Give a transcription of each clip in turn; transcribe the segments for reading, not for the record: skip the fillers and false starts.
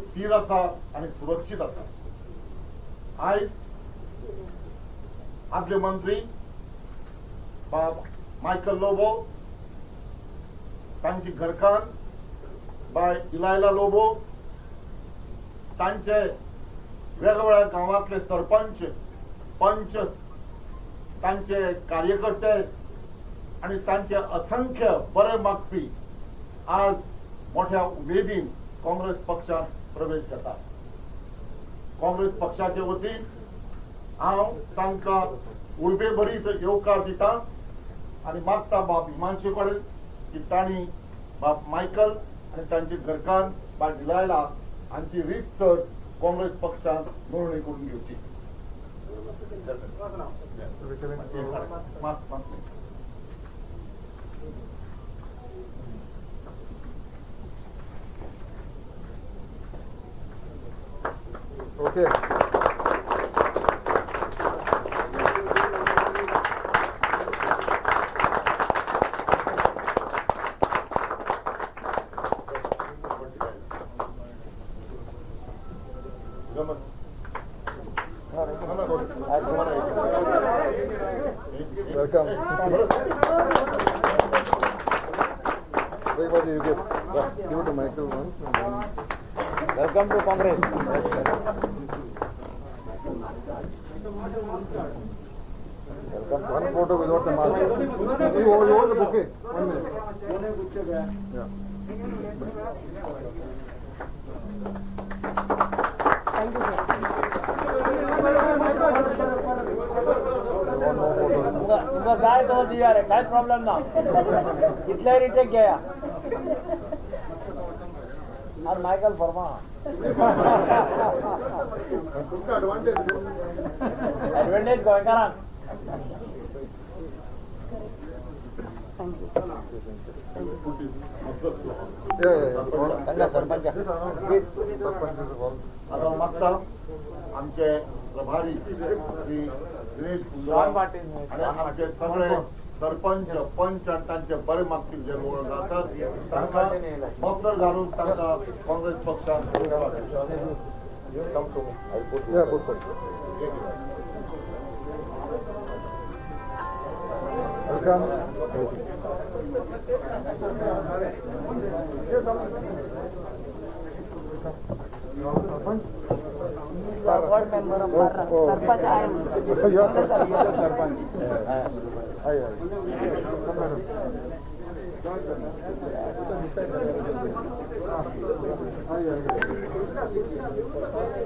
स्थिर आसा आणि सुरक्षीत आसा। आयज आदले मंत्री मायकल लोबो, तांची घरकान बाय इलायला लोबो, तांचे वेगवेगळ्या गावांतले सरपंच, पंच, तांचे कार्यकर्ते आणि तांचे असंख्य बरे मागपी आज मोठ्या उमेदीन काँग्रेस पक्षात प्रवेश करतात। काँग्रेस पक्षाचे वतीन हांव तांकां उर्बे भरीत येवकार दिता आणि मागता बाब हिमांशू कडेन की तांणी बाब मायकल आणि तांचे घरकान बाब डिलायला हांची रीतसर काँग्रेस पक्षात नोंदणी करून घेवची। Okay welcome you give it to Michael once. Welcome to Congress. Welcome. One photo without the mask. You hold the bouquet. 1 minute. Yeah. तुमका जाय तो दिया रे, काय प्रॉब्लेम ना। कितले रिटेक घ्या आज मायकल फर्मा ऍडव्हान्टेज गोंयकारांक। सरपंच आता मागता आमचे प्रभारी श्री दिनेश गुंजवाल आणि आमचे सगळे सरपंच पंच आणि तांचे बरे मागपी जे लोक आसात तांकां मफलर घालून तांकां काँग्रेस पक्षात वार्ड मेंबर सरपंच आहे सरपंच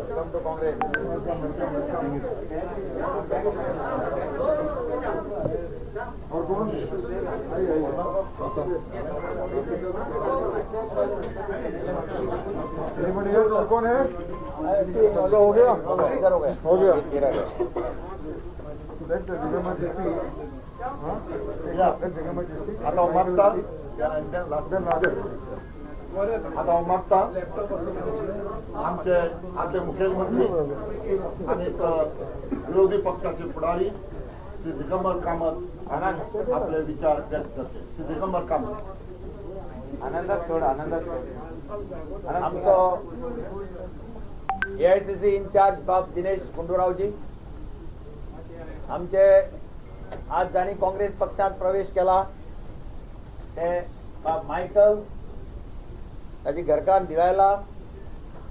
Welcome to Congress. और कौन और कौन है? हो गया हो गया आता मागता आता मागता आमचे आदले मुख्यमंत्री आणि विरोधी पक्षाचे पुढारी श्री दिगंबर कामत आपले विचार व्यक्त करते। श्री दिगंबर कामत। आनंदात सोड, आनंदात सोड। आमचो AICC इंचार्ज बाब दिनेश गुंडूरावजी, आमचे आज ज्यांनी काँग्रेस पक्षात प्रवेश केला ते बाब मायकल, ताची घरकान दिलायला,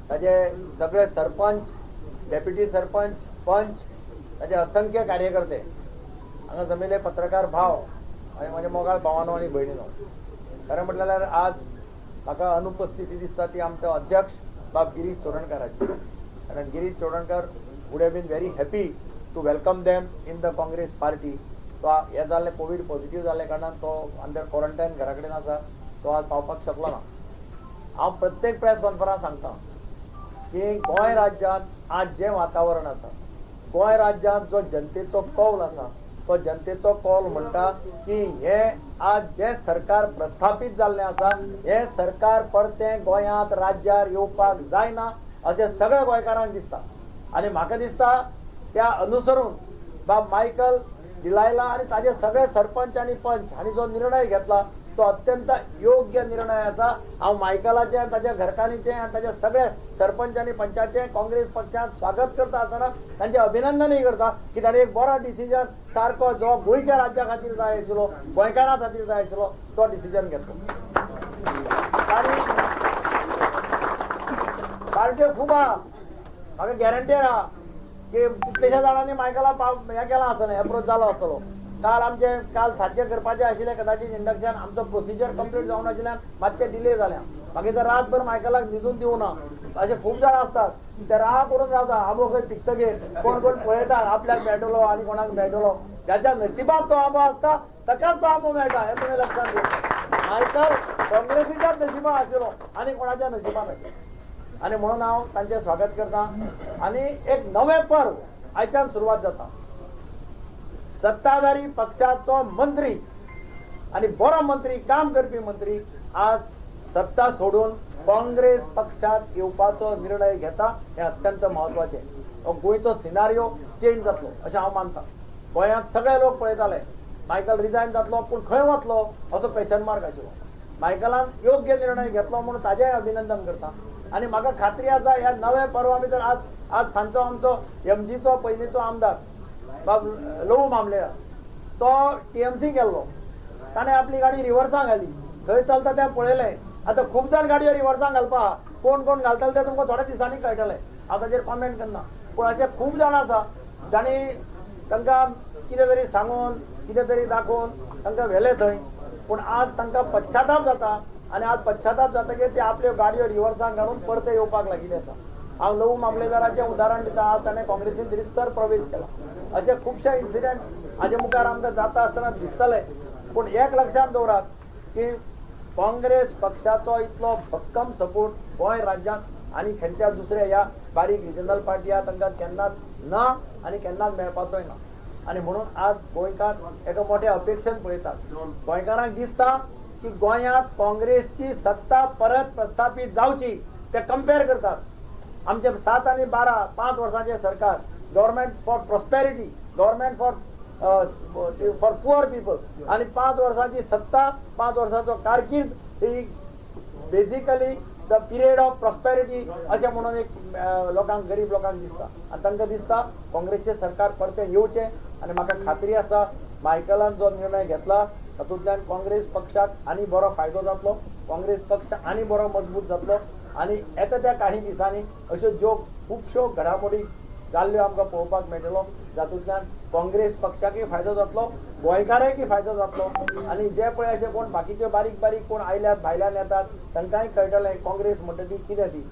ताचे सगळे सरपंच, डेप्युटी सरपंच, पंच, ताचे असंख्य कार्यकर्ते, हांगा जमिल्ले पत्रकार भाव आणि माझ्या मोगाळ भावांनो आणि भयणींनो, खरें म्हटल्यार आज म्हाका अनुपस्थिती दिसता ती आमचो अध्यक्ष बाब गिरीश चोडणकराची, कारण Girish Chodankar would have been very happy to welcome them in the Congress party. तो हे जाल्ले कोविड पॉझिटिव्ह जाल्ले कारणान तो अंडर क्वॉरंटायन घरा कडेन आसा, तो आज पावपाक शकलो ना। हांव प्रत्येक प्रेस कॉन्फरन्स सांगता की गोंय राज्यांत आज जे वातावरण आसा, गोंय राज्यांत जो जनतेचो कौल आसा, तो जनतेचो कौल म्हणटा की हे आज जे सरकार प्रस्थापीत जाल्लें आसा, हे सरकार परतें गोंयांत राज्यार येवपाक जायना अशें सगळ्या गोंयकारांक दिसता। आनी म्हाका दिसता त्या अनुसरून बाब मायकल डिलायला आणि ताजे सगळे सरपंच आणि पंच हांणी जो निर्णय घेतला तो अत्यंत योग्य निर्णय असा हांव मायकलाचे आनी ताच्या घरकान्नीचे आनी ताच्या सगळ्या सरपंच आनी पंचायतचे काँग्रेस पक्षात स्वागत करता आसतना तांचे अभिनंदनय करता की ताणें एक बरो डिसिजन सारको जो गोंयच्या राज्या खातीर जाय आशिल्लो गोंयकारां खातीर जाय आशिल्लो तो डिसिजन घेतलो. आनी पार्ट्यो खूब आहा म्हाका गॅरंटी आहा की कितलेशा जाणांनी मायकला हें केलां आसलें एप्रोच जालो आसलो. काल सारकें करपाचें आशिल्लें कदाचित इंडक्शन आमचो प्रोसिजर कंप्लीट जावन आशिल्ल्यान मातशें डिले जालें. मागीर तर रातभर मायकलाक न्हिदून दिवना अशे खूब जाण आसतात ते रात करून रावता आंबो खंय पिकतगीर कोण कोण पळयता आपल्याक मेळटलो आनी कोणाक मेळटलो. ज्याच्या नशिबात तो आंबो आसता ताकाच तो आंबो मेळटा हें तुमी लक्षात घेवचें. मायकल काँग्रेसीच्याच नशिबान आशिल्लो आनी कोणाच्या नशिबान आशिल्लो आनी म्हणून हांव तांचें स्वागत करता. आनी एक नवें पर्व आयच्यान सुरवात जाता. सत्ताधारी पक्षाचो मंत्री आणि बरो मंत्री काम करपी मंत्री आज सत्ता सोडून काँग्रेस पक्षात येवपाचो निर्णय घेता हें अत्यंत म्हत्वाचें. गोंयचो सिनारियो चेंज जातलो अशें हांव मानतां. गोंयांत सगळे लोक पळयताले मायकल रिजायन जातलो पूण खंय वतलो असो क्वेश्चन मार्क आशिल्लो. मायकलान योग्य निर्णय घेतलो म्हणून ताजेंय अभिनंदन करता. आनी म्हाका खात्री आसा ह्या नव्या पर्वा भितर आज सांजचो आमचो एमजीचो पयलींचो आमदार बाब लवू मामलेदार तो टीएमसी गेल्लो ताणें आपली गाडी रिवर्सां घाली थंय चलता तें पळयलें. आतां खूब जाण गाडयो रिवर्सां घालपा कोण कोण घालतले तें तुमकां थोड्या दिसांनी कळटलें. हांव ताचेर कॉमेंट करना पूण अशे खूब जाण आसा जाणी तांकां कितें तरी सांगून कितें तरी दाखोवन तांकां व्हेले थंय पूण आज तांकां पश्चाताप जाता आनी आज पश्चाताप जातकीर ते आपल्यो गाडयो रिवर्सां घालून परते येवपाक लागिल्ले आसा. हांव लवू मामलेदाराचें उदाहरण दिता. आज ताणें काँग्रेसीन रितसर प्रवेश केला. अशे खुबशे इन्सिडेंट हाजे मुखार आमकां जाता आसतना दिसतले पूण एक लक्षात दवरात की काँग्रेस पक्षाचो इतलो भक्कम सपोर्ट गोंय राज्यांत आनी खंयच्या दुसऱ्या ह्या बारीक रिजनल पार्टी आहा तांकां केन्नाच ना आनी केन्नाच मेळपाचोय ना. आनी म्हणून आज गोंयकार एका मोठ्या अपेक्षेन पळयतात. गोंयकारांक दिसता की गोंयांत काँग्रेसची सत्ता परत प्रस्थापीत जावची ते कंपेर करतात. आमचे 7 आणि 12 5 वर्सांचे सरकार government for prosperity government for poor people आणि 5 वर्सांची सत्ता 5 वर्साचो कारकीर्द ही basically the period of prosperity अशें म्हणून एक लोकांक गरीब लोकांक दिसता. आनी तांकां दिसता काँग्रेसचें सरकार परतें येवचें आनी म्हाका खात्री आसा मायकलान जो निर्णय घेतला तातूंतल्यान काँग्रेस पक्षाक आनी बरो फायदो जातलो. काँग्रेस पक्ष आनी बरो मजबूत जातलो आनी येता त्या काही दिसांनी अश्यो ज्यो खुबश्यो घडामोडी जाल्ल्यो आमकां पळोवपाक मेळटलो जातूंतल्यान काँग्रेस पक्षाकय फायदो जातलो गोंयकारांकय फायदो जातलो आनी जे पळय अशे कोण बाकीचे बारीक बारीक कोण आयल्यात भायल्यान येतात तांकांय कळटलें काँग्रेस म्हणटा ती कितें ती.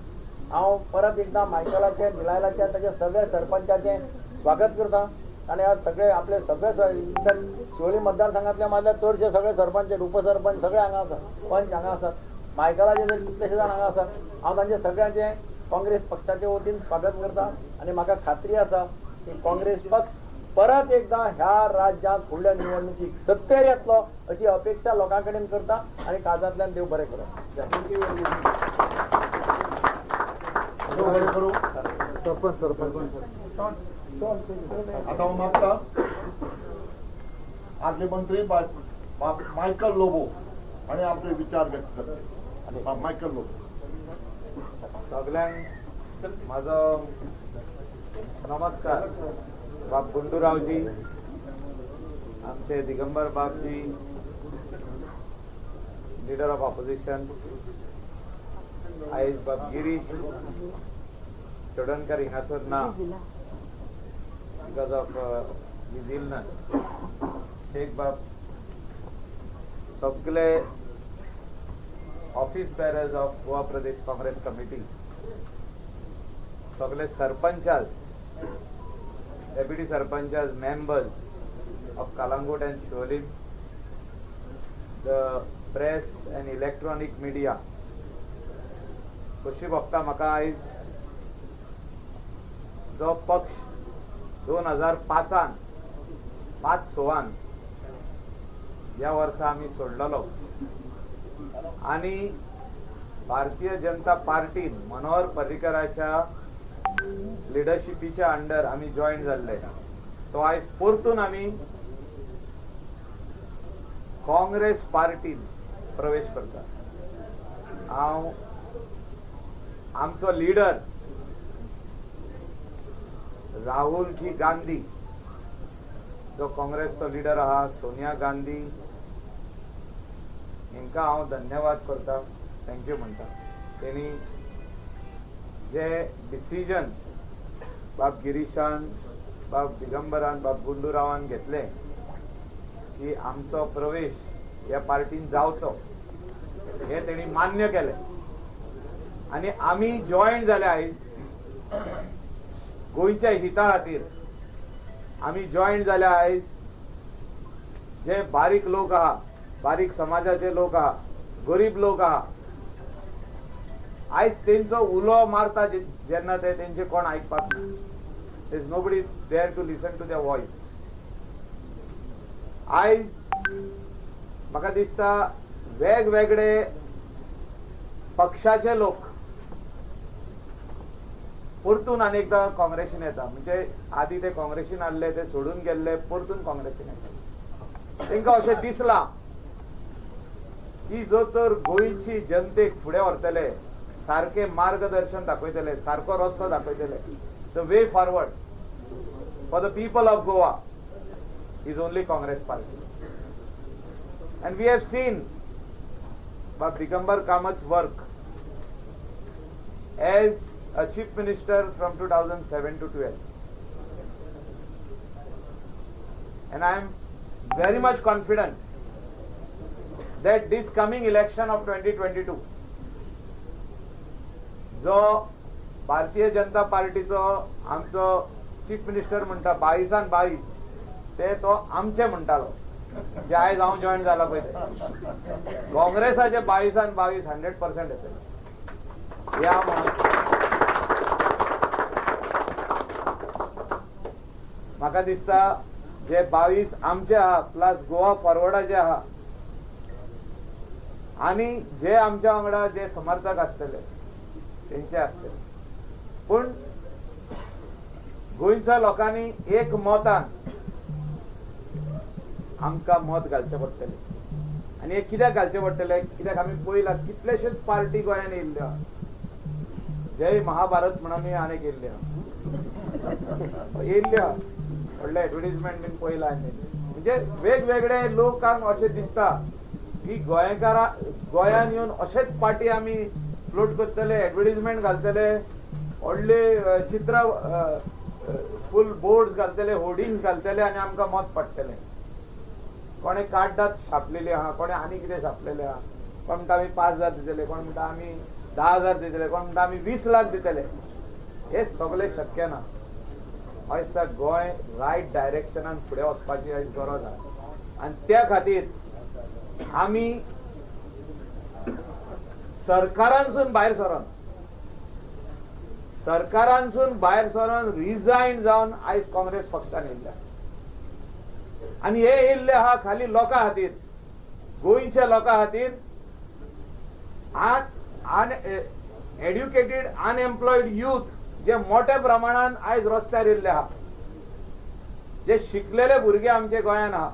हांव परत एकदां मायकलाचें भिलायलाचें ताच्या सगळ्या सरपंचाचें स्वागत करता. आनी आज सगळे आपले सगळे शिवोली मतदारसंघातले माझ्या चडशे सगळे सरपंच उपसरपंच सगळे हांगा आसात पंच हांगा आसात मायकलाचे जर कितलेशे जाण हांगा आसात. हांव तांचे सगळ्यांचे काँग्रेस पक्षाचे वतीन स्वागत करता आनी म्हाका खात्री आसा की काँग्रेस पक्ष परत एकदां ह्या राज्यांत फुडल्या निवडणुकीक सत्तेर येतलो अशी अपेक्षा लोकां कडेन करता आनी काळजांतल्यान देव बरें करूं. सरपंच आता हांव मागता आदले मंत्री मायकल लोबो आणि आपले विचार व्यक्त करता. मायकल लोबो. सगळ्यांक माझो नमस्कार. बाब गुंडूरावजी आमचे दिगंबर बाबजी लीडर ऑफ ऑपोजिशन आयज बाब गिरीश चोडणकर हिंगासर ना because of his illness. एक बाब सगळे office bearers of Goa Pradesh Congress committee सगळे सरपंचास डेप्युटी सरपंचास members of Calangute and Siolim the press and electronic media कशी बघता म्हाका आयज जो पक्ष 2005 या वर्सा आम्ही सोडलेलो आणि भारतीय जनता पार्टीन मनोहर पर्रीकराच्या लिडरशिपीच्या अंडर आम्ही जॉईन झाले. तो आयज परतून आम्ही काँग्रेस पार्टीन प्रवेश करता. हांव आमचो लिडर राहुलजी गांधी, जो काँग्रेसचो लिडर आहा, सोनिया गांधी, हांकां हांव धन्यवाद करता, थँक्यू म्हणटा. तेणी जे डिसिजन बाब गिरीशान, बाब दिगंबरान, बाब गुंडूरावान घेतले की आमचो प्रवेश ह्या पार्टीन जावचो, हे तेणी मान्य केले आणि आमी जॉईन जाले. आयज गोंयच्या हिता खातीर आमी जॉईन जाले. आयज जे बारीक लोक आहा, बारीक समाजाचे लोक आहा, गरीब लोक आहा, आयज तेंचो उलो मारता जेन्ना ते तेंचे कोण आयकपाक ना. There is nobody there to listen to their voice. आयज म्हाका दिसता वेगवेगळे पक्षाचे लोक परतून अनेकदा काँग्रेसीन येता. म्हणजे आधी ते काँग्रेसीन आसले, ते सोडून गेल्ले, परतून काँग्रेसीन येता. तांकां अशें दिसला की जो तर गोंयची जनतेक फुडें व्हरतले, सारखे मार्गदर्शन दाखयतले, सारको रस्तो दाखयतले, the way forward for the people of Goa is only Congress party. And we have seen Bab Digambar Kamat's work as a chief minister from 2007 to 12. And I am very much confident that this coming election of 2022, जो भारतीय जनता पार्टीचो आमचो chief minister म्हणटा 22 ते तो आमचे म्हणटालो, जे आयज हांव join जाला पळय ते काँग्रेसाचे 22 100% येतले. हे हांव म्हणटा. म्हाका दिसता जे 22 आमचे आहा प्लस गोवा फॉरवर्डाचे आहा आनी जे आमच्या वांगडा जे समर्थक आसतले तेंचे आसतले, पूण गोंयच्या लोकांनी एक मतान आमकां मत घालचें पडटलें. आनी हे कित्याक घालचें पडटलें? कित्याक आमी पळयलां कितलेशेच पार्टी गोंयांत येयल्ल्यो आहा. जय महाभारत म्हणून आनीक येयल्ल्यो आहा. व्हडले एडवर्टिजमेंट बीन पळयला. म्हणजे वेगवेगळे लोकांक अशें दिसता की गोंयांत येवन अशेच पार्टी आमी फ्लोट करतले, एडवर्टिजमेंट घालतले, व्हडले चित्रां फूल बोर्ड्स घालतले, होर्डिंग्स घालतले आनी आमकां मत पडटलें. कोणे कार्डात छापलेले आहा, कोणे आनी कितें छापलेले आहा. कोण म्हणटा आमी 5,000 दितले, कोण म्हणटा आमी 10,000 दितले, कोण म्हणटा आमी 20 लाख दितले. हे सगळे शक्य ना. म्हाका दिसता गोंय रायट डायरेक्शनान फुडें वचपाची आयज गरज आहा. आनी त्या खातीर आमी सरकारांसून भायर सरोन रिजायन जावन आयज काँग्रेस पक्षान येयल्या. आनी हे येयल्ले आहा खाली लोकां खातीर, गोंयच्या लोकां खातीर. एड्युकेटेड अनएम्प्लॉयड यूथ जे मोठ्या प्रमाणात आयज रस्त्यार येयल्ले आहा, जे शिकलेले भुरगे आमचे गोंयांत आहा,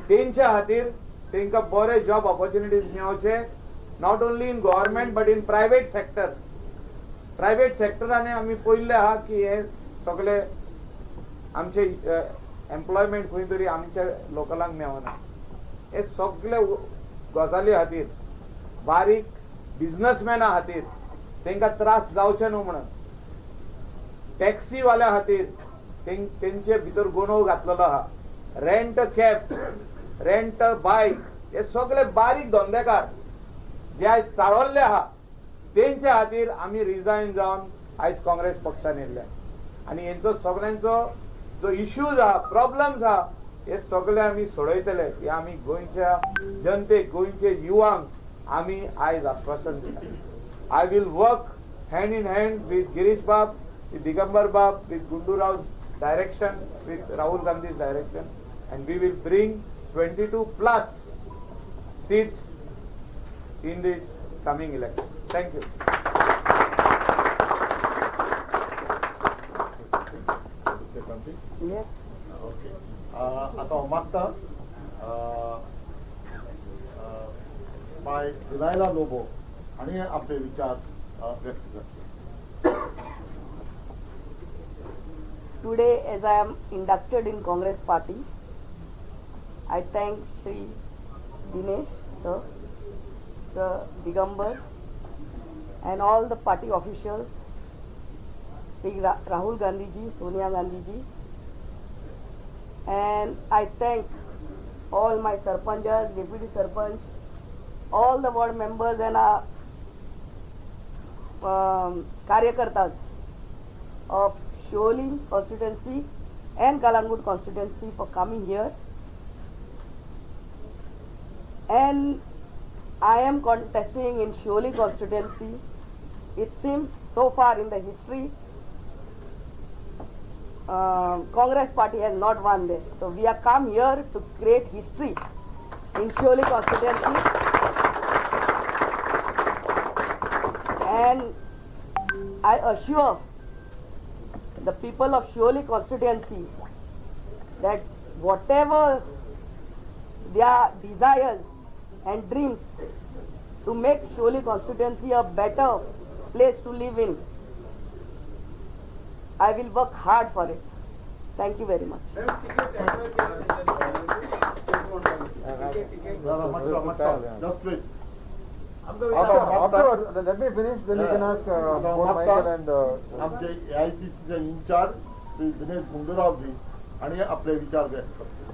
तेंच्या खातीर तांकां बरे जॉब ऑपॉर्च्युनिटीज मेळचे, not only in government but in private sector. Private सेक्टरांनी आमी पळयल्ले आहा की हे सगळे आमचे एम्प्लॉयमेंट खंय तरी आमच्या लोकलांक मेळना. हे सगळे गजाली खातीर बारीक बिझनेसमॅना खातीर तांकां त्रास जावचे न्हू म्हणून टॅक्सीवाल्या खातीर तेंचे भितर गोंदळ घातलेलो आहा. रेंट कॅब, रेंट बायक, हे सगळे बारीक धंदेकार जे आयज चाळवल्ले आहा तेंच्या खातीर आमी रिजायन जावन आयज काँग्रेस पक्षान येयल्ले. आनी हेंचो सगळ्यांचो जो इश्यूज आहा, प्रॉब्लम्स आहा, हे सगळे आमी सोडयतले. की आमी गोंयच्या जनतेक, गोंयचे युवांक आमी आयज आश्वासन दिता. I will work hand in hand with Girish बाब, विथ दिगंबर बाब, with Gundu Rao direction, with Rahul Gandhi's direction, and we will bring 22+ seats in this coming election. Thank you. Yes. Okay. आता हांव मागता दिलायला लोबो हांणी आपले विचार व्यक्त करचे. Today, as I am inducted in Congress Party, I thank Shri Dinesh, Sir Digambar, and all the party officials, Shri Rahul Gandhi ji, Sonia Gandhi ji, and I thank all my Sarpanchas, Deputy Sarpanch, all the ward members and our Karyakartas of Shioli constituency and Kalangut constituency for coming here. And I am contesting in Shioli constituency. It seems so far in the history, Congress party has not won there. So we have come here to create history in Shioli constituency. And I assure the people of Shioli constituency that whatever their desires and dreams to make Shioli constituency a better place to live in, I will work hard for it. Thank you very much. Just wait. Afterwards, let me finish, then you can ask both Michael and आमचे AICC चे in charge Shri Dinesh गुंडूरावजी आणि आपले विचार व्यक्त करतील.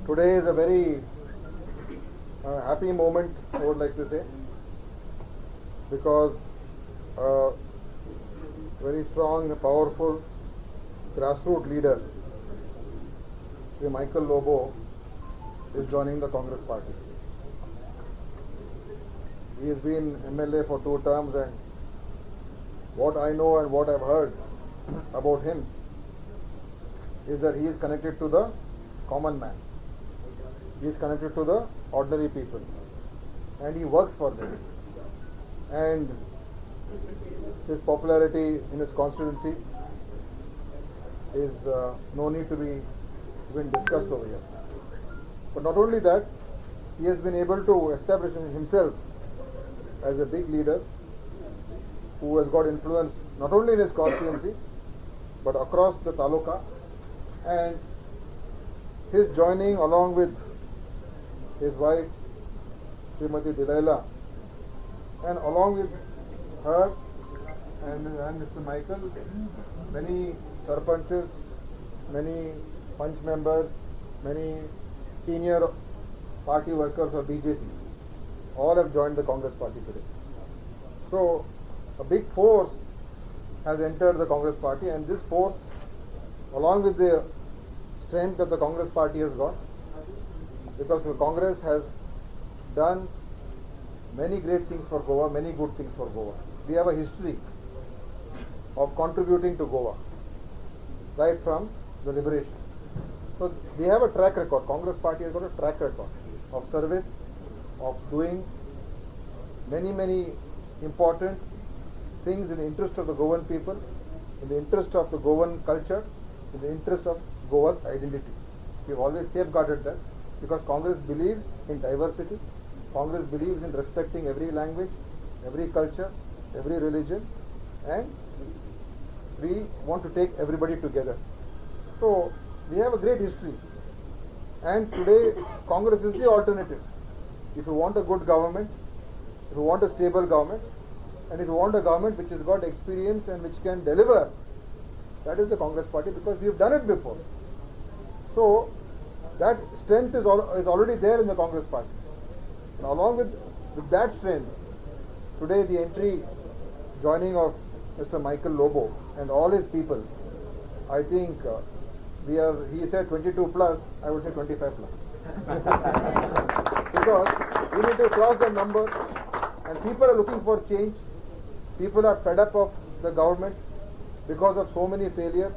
today is a very happy moment, I would like to say, because a very strong, powerful grassroots leader, Sri Michael Lobo, is joining the Congress party. He has been MLA for 2 terms, and what I know and what I've heard about him is that he is connected to the common man. He is connected to the ordinary people, and he works for them. And his popularity in his constituency is no need to be even discussed over here. But not only that, he has been able to establish himself as a big leader who has got influence not only in his constituency but across the taluka, and his joining along with his wife Srimati Dilaila, and along with her and Mr. Michael, many sarpanches, many punch members, many senior party workers of BJP, all have joined the Congress party today. So a big force has entered the Congress party, and this force, along with the strength that the Congress party has got, because the Congress has done many great things for Goa, many good things for Goa. We have a history of contributing to Goa right from the liberation. So we have a track record. Congress party has got a track record of service, of doing many important things in the interest of the Goan people, in the interest of the Goan culture, in the interest of Goa's identity. We've always safeguarded that because Congress believes in diversity. Congress believes in respecting every language, every culture, every religion, and we want to take everybody together. So we have a great history, and today Congress is the alternative. If you want a good government, if you want a stable government, and if you want a government which has got experience and which can deliver, that is the Congress party, because we have done it before. So that strength is already there in the Congress party. And along with that strength, today the joining of Mr. Michael Lobo and all his people, I think he said 22 plus, I would say 25 plus. Because we need to cross that number, and people are looking for change. People are fed up of the government because of so many failures,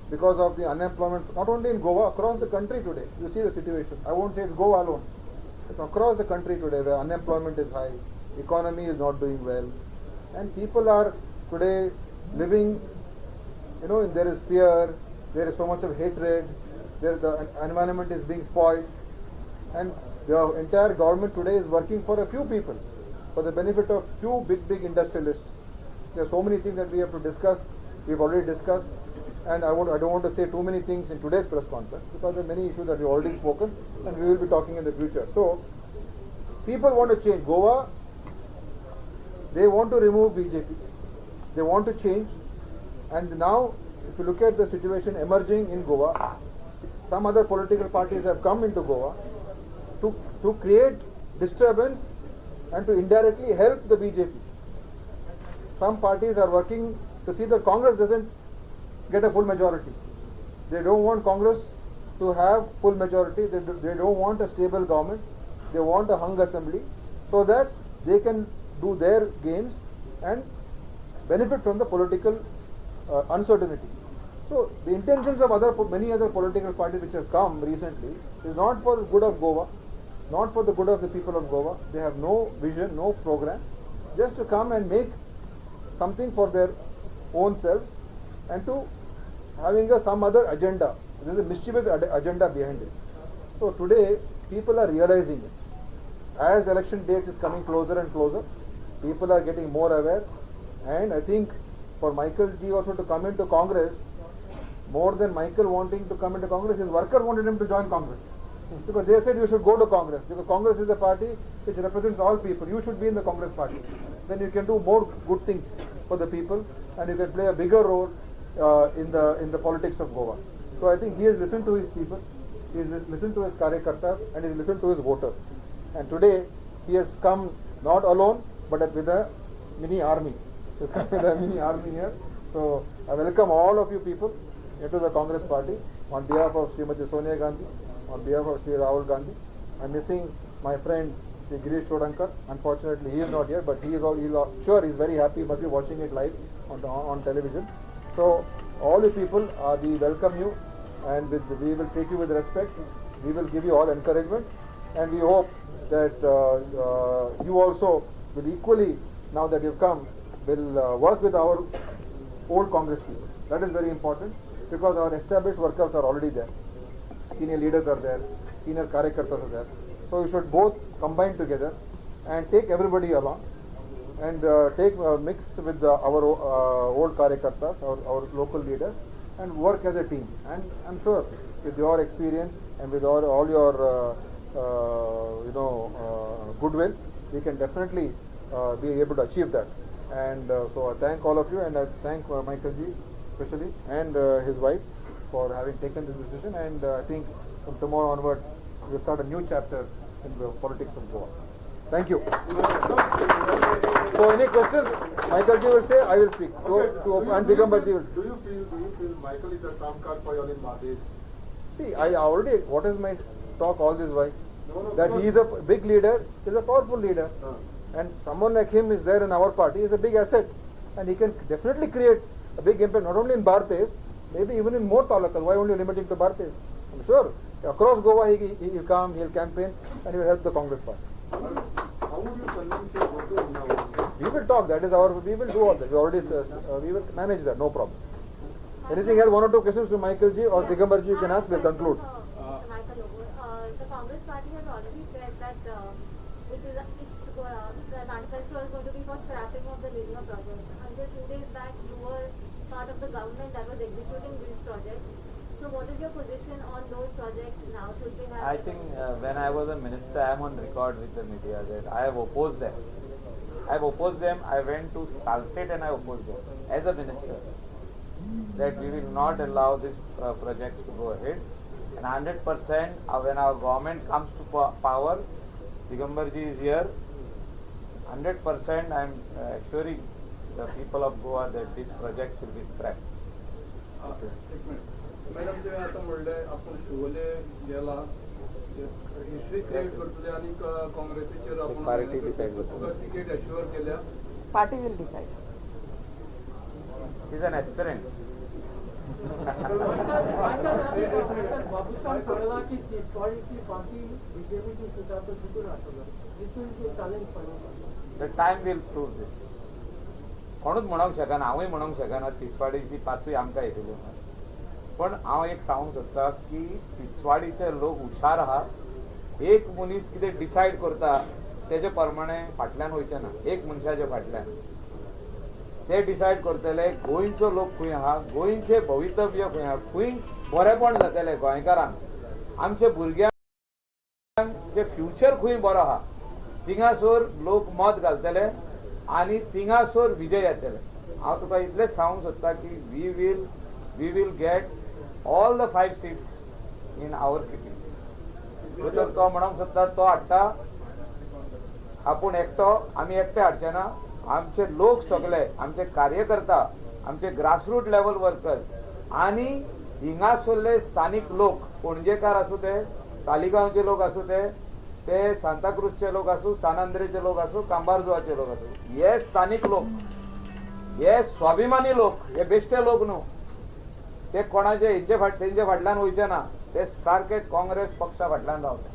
because of the unemployment, not only in Goa, across the country today. You see the situation. I won't say it's Goa alone. It's across the country today where unemployment is high, economy is not doing well, and people are today living, there is fear, there is so much of hatred, the environment is being spoiled, and The entire government today is working for a few people, for the benefit of few big industrialists. There are so many things that we have to discuss. We've already discussed, and I don't want to say too many things in today's press conference because there are many issues that we've already spoken, and we will be talking in the future. So, people want to change. Goa, they want to remove BJP. They want to change, and now, if you look at the situation emerging in Goa, some other political parties have come into Goa to create disturbance and to indirectly help the BJP. Some parties are working to see that Congress doesn't get a full majority. They don't want Congress to have full majority. They don't want a stable government. They want a hung assembly so that they can do their games and benefit from the political uncertainty. So the intentions of many other political parties which have come recently is not for the good of Goa, not for the good of the people of Goa. They have no vision, no program, just to come and make something for their own selves and to having some other agenda. There is a mischievous agenda behind it. So today people are realizing it. As election date is coming closer and closer, people are getting more aware, and I think for Michael G also to come into Congress, more than Michael wanting to come into Congress, his workers wanted him to join Congress. Because they said you should go to Congress, because Congress is a party which represents all people. You should be in the Congress party. Then you can do more good things for the people, and you can play a bigger role in the politics of Goa. So I think he has listened to his people, he has listened to his karyakartas, and he has listened to his voters. And today he has come not alone, but with a mini army. He has come with a mini army here. So I welcome all of you people into the Congress party on behalf of Srimati Sonia Gandhi, on behalf of Sri Rahul Gandhi. I'm missing my friend Sri Girish Chodankar. Unfortunately, he is not here, but he's very happy. He must be watching it live on television. So all you people, we welcome you, and we will treat you with respect. We will give you all encouragement, and we hope that you also will equally, now that you've come, will work with our old Congress people. That is very important, because our established workers are already there. Senior leaders are there, senior karyakartas are there. So you should both combine together and take everybody along, and take a mix with our old karyakartas, our local leaders, and work as a team. And I'm sure with your experience and with all your goodwill, we can definitely be able to achieve that. And so I thank all of you, and I thank Michael G especially and his wife for having taken this decision. And I think from tomorrow onwards we'll start a new chapter in the politics of Goa. Thank you. So any questions? Michael Ji will say, I will speak. And Digambar Ji will. Do you feel Michael is a trump card for you all in Bangladesh? See, I already, what is my talk all this while? That he is a big leader, he is a powerful leader. And someone like him is there in our party, he is a big asset. And he can definitely create a big impact, not only in Bhartes, maybe even in more talukas. Why only limiting to Bhartes? I'm sure across Goa he will come, he will campaign, and he will help the Congress party. How would you convince him to go to India? We will talk, we will do all that. We will manage that, no problem. Anything else, one or two questions to Michael Ji or Digambar Ji you can ask, we'll conclude. The Congress party has already said that the manifesto is going to be for scrapping of the Lingga project. Until 2 days back, you were part of the government that was executing these projects. So what is your position on those projects now? Should they have? I think when I was a minister, I am on record with the media that I have opposed them. I have opposed them. I went to Salset and I opposed them as a minister. That we will not allow this projects to go ahead. And 100% when our government comes to power, Digambar Ji is here. 100% I am assuring the people of Goa that this project will be scrapped. Madam जे आता म्हणले आपण शिवोले गेला history create करतले आणि काँग्रेसीचेर आपण Party decide करतले. Ticket एश्युअर केल्या Party will decide. He is an aspirant. The time will prove this. कोणूच म्हणूंक शकना, हांवूय म्हणूंक शकना तिसवाडीची पासूय आमकां येतली. पण हांव एक सांगूंक सोदतां की तिसवाडीचे लोक हुशार आहात एक मनीस कितें डिसायड करता तेजे प्रमाणे फाटल्यान वयचें ना. एक मनशाच्या फाटल्यान ते डिसायड करतले गोंयचो लोक खंय आहा, गोंयचे भवितव्य खंय आहा, खंय बरेपण जातलें गोंयकारांक, आमच्या भुरग्यांक जे फ्युचर खंय बरो आहा थिंगासोर लोक मत घालतले आनी थिंगासोर विजय येतले. हांव तुका इतलेंच सांगूंक सोदता की we will get all the 5 seats in our keating. तो म्हणूंक सोदता तो हाडटा आपूण एकटो, आमी एकटे हाडचे ना. आमचे लोक सगळे, आमचे कार्यकर्ता, आमचे ग्रासरूट लेवल वर्कर्स आनी हिंगासरले स्थानिक लोक, पणजेकार आसूं ते, तालिगांवचे लोक आसूं ते सांताक्रूजचे लोक आसूं, सान आंद्रेचे लोक आसूं, कांबारजुआचे लोक आसूं, हे स्थानिक लोक, हे स्वाभिमानी लोक, हे बेश्टे लोक न्हू, ते कोणाचे तेंचे फाटल्यान वयचे ना, ते सारखे काँग्रेस पक्षा फाटल्यान रावता.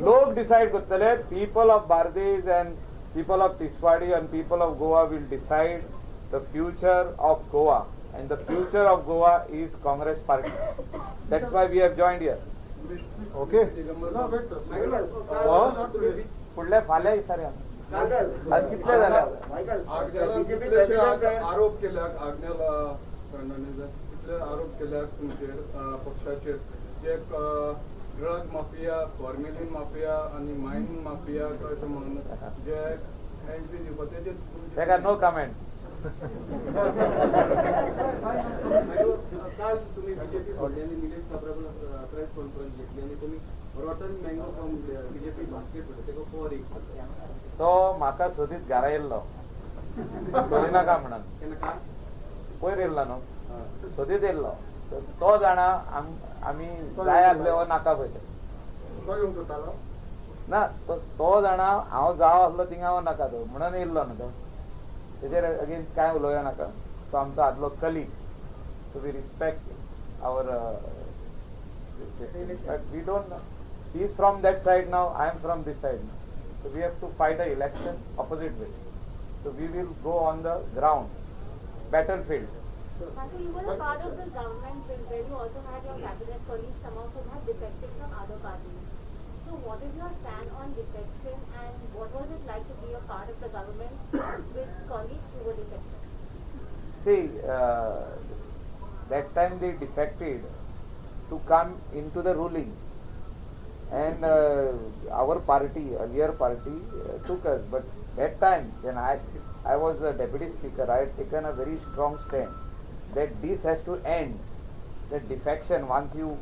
लोक डिसाइड करतले. People of Bardez and people of Tiswadi and people of Goa will decide the future of Goa, and the future of Goa is Congress party. That's why we have joined here. Okay. पुढल्या फाल्या दिसाऱ्या आज कितले झाले आरोप केल्याक आग्नेल फर्नांडीस कितले आरोप केल्याक तुमचेर पक्षाचेर जे ड्रग माफिया, फॉर्मेलिन माफिया आणि मायनिंग माफिया अशें म्हणून जे एंट्री दिवपाचे तेका नो कमेंट्स. काल तुम्ही बीजेपी सोडल्याने निलेश काब्राल प्रेस कॉन्फरन्स घेतली आणि तुम्ही rotten mango from BJP basket तेका फॉर एक तो म्हाका सोदीत घरा येयल्लो, सोदिनाका म्हणून केन्ना काल पयर येयल्लो न्हू, सोदीत येयल्लो. तो जाणा आमी जाय आसले हो नाका पळय ना, तो जाणा हांव जाव आसलो थिंगा हो नाका तो म्हणून येयल्लो न्हू तो. तेजेर अगेन्स्ट काय उलोवया नाका. तो आमचो आदलो colleague, so we respect our we don't know. He is from that side नाव, I am from this side नाव. So we have to fight an election opposite way. So we will go on the ground, battlefield. Michael, you were a part of the government where you also had your cabinet colleagues, some of whom had defected from other parties. So what is your stand on defection and what was it like to be a part of the government with colleagues who were defected? See, that time they defected to come into the ruling. And our party, earlier party, took us. But that time, when I was the deputy speaker, I had taken a very strong stand that this has to end. That defection, once you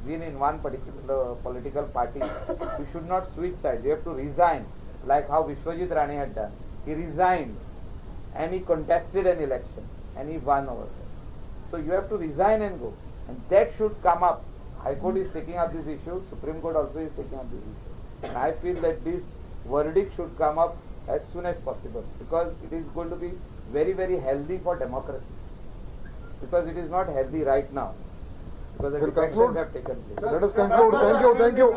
win in one particular political party, you should not switch sides. You have to resign, like how Vishwajit Rane had done. He resigned and he contested an election and he won over there. So you have to resign and go. And that should come up. High Court is taking up this issue, Supreme Court also is taking up this issue. And I feel that this verdict should come up as soon as possible, because it is going to be very, very healthy for democracy. Because it is not healthy right now. Because the We'll defections conclude. have taken place. Let us conclude. Thank you.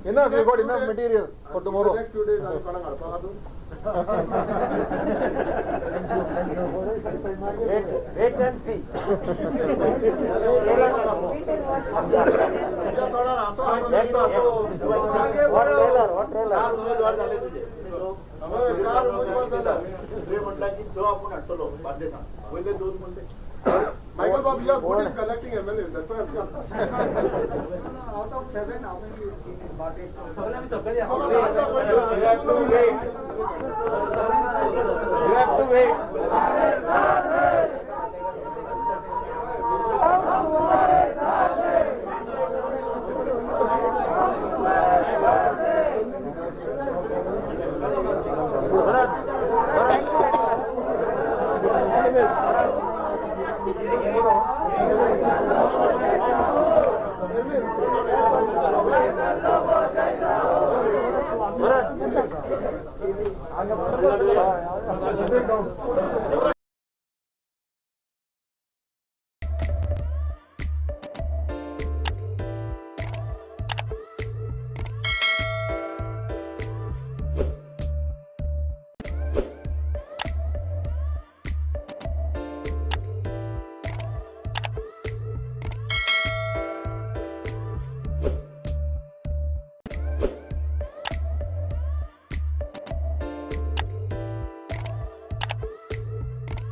Enough, we got enough material for tomorrow. next 2 days आम्ही कोणाक हाडपाक हाडू Wait and see. What trailer? उमेदवार झाले तुझे म्हटलं की सो आपण हाडटलो बार्देसान, पहिले 2 म्हणले. Michael Bob, you are good in collecting MLAs. That's why I'm here. out of 7 how many You have to wait. You have to wait. Sit down.